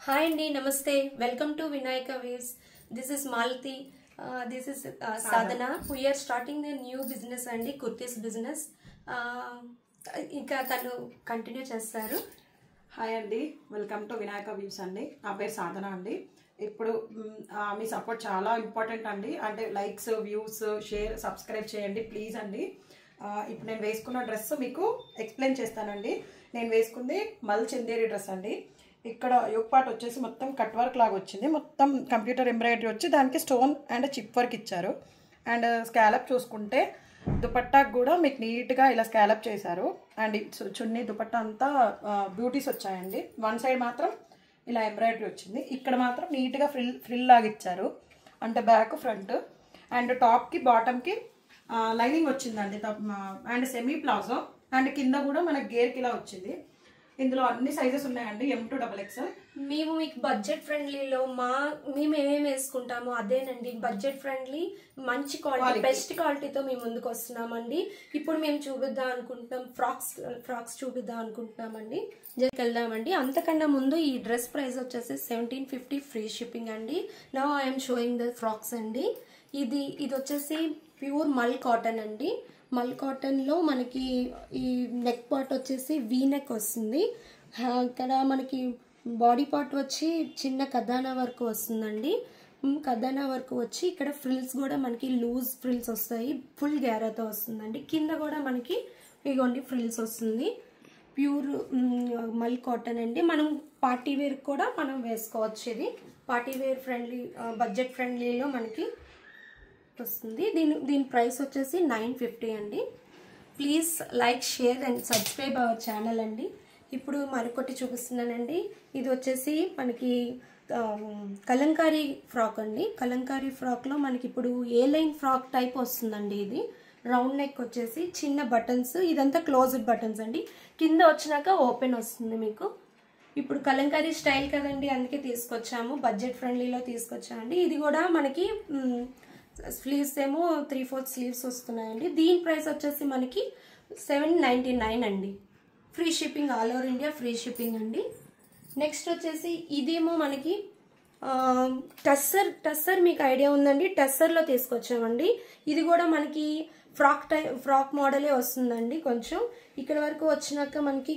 Hi Andy, Namaste. Welcome to Vinayaka Waves. This is Malati. This is Sadhana. We are starting a new business Andy, Kurtis business. ఇంకా తను continue చేస్తారు. Hi అండి, welcome to Vinayaka views అండి. నా పేరు సాధన అండి. ఇప్పుడు మీ సపోర్ట్ చాలా ఇంపార్టెంట్ అండి. అంటే లైక్స్, వ్యూస్, షేర్, సబ్స్క్రైబ్ చేయండి ప్లీజ్ అండి. ఇప్పుడు నేను వేసుకున్న డ్రెస్ మీకు ఎక్స్ప్లెయిన్ చేస్తానండి. నేను వేసుకుంది మల్ చందేరి డ్రెస్ అండి. ఇక్కడ యోగ్ పార్ట్ వచ్చేసి మొత్తం కట్ వర్క్ లాగా వచ్చింది. మొత్తం కంప్యూటర్ ఎంబ్రాయిడరీ వచ్చి దానికి స్టోన్ అండ్ చిప్ వర్క్ ఇచ్చారు. అండ్ స్కాలప్ చూసుకుంటే దుపట్టాకు కూడా మీకు నీట్గా ఇలా స్కాలప్ చేశారు. అండ్ చున్నీ దుపట్టా అంతా బ్యూటీస్ వచ్చాయండి. వన్ సైడ్ మాత్రం ఇలా ఎంబ్రాయిడరీ వచ్చింది, ఇక్కడ మాత్రం నీట్గా ఫ్రిల్ లాగా ఇచ్చారు. అంటే బ్యాక్ ఫ్రంట్ అండ్ టాప్కి బాటమ్కి లైనింగ్ వచ్చిందండి. అండ్ సెమీ ప్లాజో అండ్ కింద కూడా మనకి గేర్కి ఇలా వచ్చింది. ఇందులో అన్ని సైజెస్ ఉన్నాయండి, M to XXL. మేము మీకు బడ్జెట్ ఫ్రెండ్లీలో మేము ఏమేమి వేసుకుంటామో అదేనండి. బడ్జెట్ ఫ్రెండ్లీ, మంచి క్వాలిటీ, బెస్ట్ క్వాలిటీతో మేము ముందుకు వస్తున్నామండి. ఇప్పుడు మేము చూపిద్దాం అనుకుంటున్నాం, ఫ్రాక్స్ చూపిద్దాం అనుకుంటున్నామండి. జస్ట్ వెళ్దామండి. అంతకన్నా ముందు ఈ డ్రెస్ ప్రైస్ వచ్చేసి 1750 ఫ్రీ షిప్పింగ్ అండి. Now I'm showing the frocks అండి. ఇది వచ్చేసి ప్యూర్ మల్ కాటన్ అండి. మల్ కాటన్లో మనకి ఈ నెక్ పార్ట్ వచ్చేసి వీ నెక్ వస్తుంది. ఇక్కడ మనకి బాడీ పార్ట్ వచ్చి చిన్న కదానా వర్క్ వస్తుందండి. కదానా వర్క్ వచ్చి ఇక్కడ ఫ్రిల్స్ కూడా మనకి లూజ్ ఫ్రిల్స్ వస్తాయి, ఫుల్ గ్యారాతో వస్తుందండి. కింద కూడా మనకి ఇగోండి ఫ్రిల్స్ వస్తుంది. ప్యూర్ మల్ కాటన్ అండి. మనం పార్టీ వేర్ కూడా మనం వేసుకోవచ్చు. ఇది పార్టీ వేర్ ఫ్రెండ్లీ, బడ్జెట్ ఫ్రెండ్లీలో మనకి వస్తుంది. దీని ప్రైస్ వచ్చేసి 950 అండి. Please like, share and subscribe our channel అండి. ఇప్పుడు మరొకటి చూపిస్తున్నానండి. ఇది వచ్చేసి మనకి కలంకారీ ఫ్రాక్ అండి. కలంకారీ ఫ్రాక్లో మనకి ఇప్పుడు ఏ లైన్ ఫ్రాక్ టైప్ వస్తుందండి. ఇది రౌండ్ నెక్ వచ్చేసి చిన్న బటన్స్, ఇదంతా క్లోజ్డ్ బటన్స్ అండి. కింద వచ్చినాక ఓపెన్ వస్తుంది మీకు. ఇప్పుడు కలంకారీ స్టైల్ కదండి, అందుకే తీసుకొచ్చాము, బడ్జెట్ ఫ్రెండ్లీలో తీసుకొచ్చామండి. ఇది కూడా మనకి స్లీవ్స్ ఏమో 3/4 స్లీవ్స్ వస్తున్నాయండి. దీని ప్రైస్ వచ్చేసి మనకి 799 అండి. Free shipping, all over India free shipping అండి. నెక్స్ట్ వచ్చేసి ఇదేమో మనకి టస్సర్ మీకు ఐడియా ఉందండి. టస్సర్లో తీసుకొచ్చామండి. ఇది కూడా మనకి ఫ్రాక్ మోడలే వస్తుందండి. కొంచెం ఇక్కడ వరకు వచ్చినాక మనకి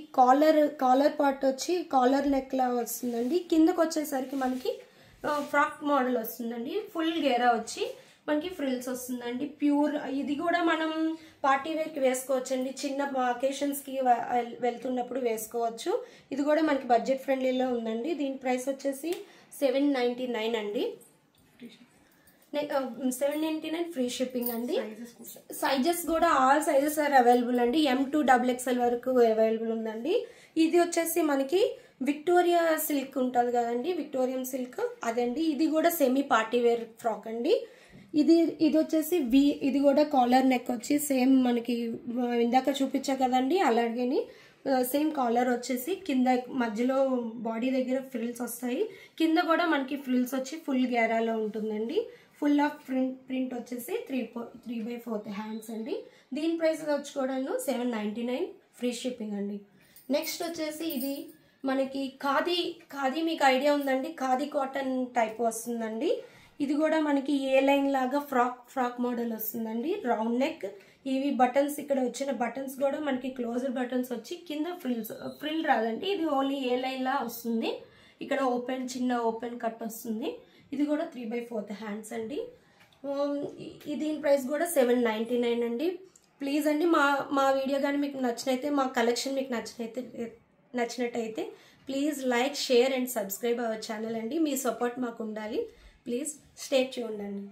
కాలర్ పార్ట్ వచ్చి కాలర్ నెక్ లా వస్తుందండి. కిందకు వచ్చేసరికి మనకి ఫ్రాక్ మోడల్ వస్తుందండి. ఫుల్ గేరా వచ్చి మనకి ఫ్రిల్స్ వస్తుందండి. ప్యూర్ ఇది కూడా మనం పార్టీ వేర్కి వేసుకోవచ్చండి. చిన్న అకేషన్స్కి వెళ్తున్నప్పుడు వేసుకోవచ్చు. ఇది కూడా మనకి బడ్జెట్ ఫ్రెండ్లీలో ఉందండి. దీని ప్రైస్ వచ్చేసి 799 అండి. 799 ఫ్రీ షిప్పింగ్ అండి. సైజెస్ కూడా ఆల్ సైజెస్ ఆర్ అవైలబుల్ అండి. M to XXL వరకు అవైలబుల్ ఉందండి. ఇది వచ్చేసి మనకి విక్టోరియా సిల్క్ ఉంటుంది కదండి, విక్టోరియం సిల్క్ అదండి. ఇది కూడా సెమీ పార్టీ వేర్ ఫ్రాక్ అండి. ఇది వచ్చేసి ఇది కూడా కాలర్ నెక్ వచ్చి సేమ్ మనకి ఇందాక చూపించా కదండి, అలాగేని సేమ్ కాలర్ వచ్చేసి కింద మధ్యలో బాడీ దగ్గర ఫ్రిల్స్ వస్తాయి. కింద కూడా మనకి ఫ్రిల్స్ వచ్చి ఫుల్ గ్యారాలో ఉంటుందండి. ఫుల్ ఆఫ్ ప్రింట్ వచ్చేసి 3/4 హ్యాండ్స్ అండి. దీని ప్రైస్ వచ్చుకోవడానికి 799 ఫ్రీ షిప్పింగ్ అండి. నెక్స్ట్ వచ్చేసి ఇది మనకి ఖాదీ మీకు ఐడియా ఉందండి. ఖాదీ కాటన్ టైప్ వస్తుందండి. ఇది కూడా మనకి ఏ లైన్ లాగా ఫ్రాక్ మోడల్ వస్తుందండి. రౌండ్ నెక్, ఇవి బటన్స్, ఇక్కడ వచ్చిన బటన్స్ కూడా మనకి క్లోజ్డ్ బటన్స్ వచ్చి కింద ఫ్రిల్ రాదండి. ఇది ఓన్లీ ఏ లైన్ లా వస్తుంది. ఇక్కడ చిన్న ఓపెన్ కట్ వస్తుంది. ఇది కూడా 3/4 హ్యాండ్స్ అండి. దీని ప్రైస్ కూడా 799 అండి. ప్లీజ్ అండి, మా వీడియో కానీ మీకు నచ్చినైతే, మా కలెక్షన్ మీకు నచ్చినట్టయితే please like, share and subscribe our channel అండి. మీ సపోర్ట్ మాకు ఉండాలి. ప్లీజ్ స్టే ట్యూన్డ్ అండి.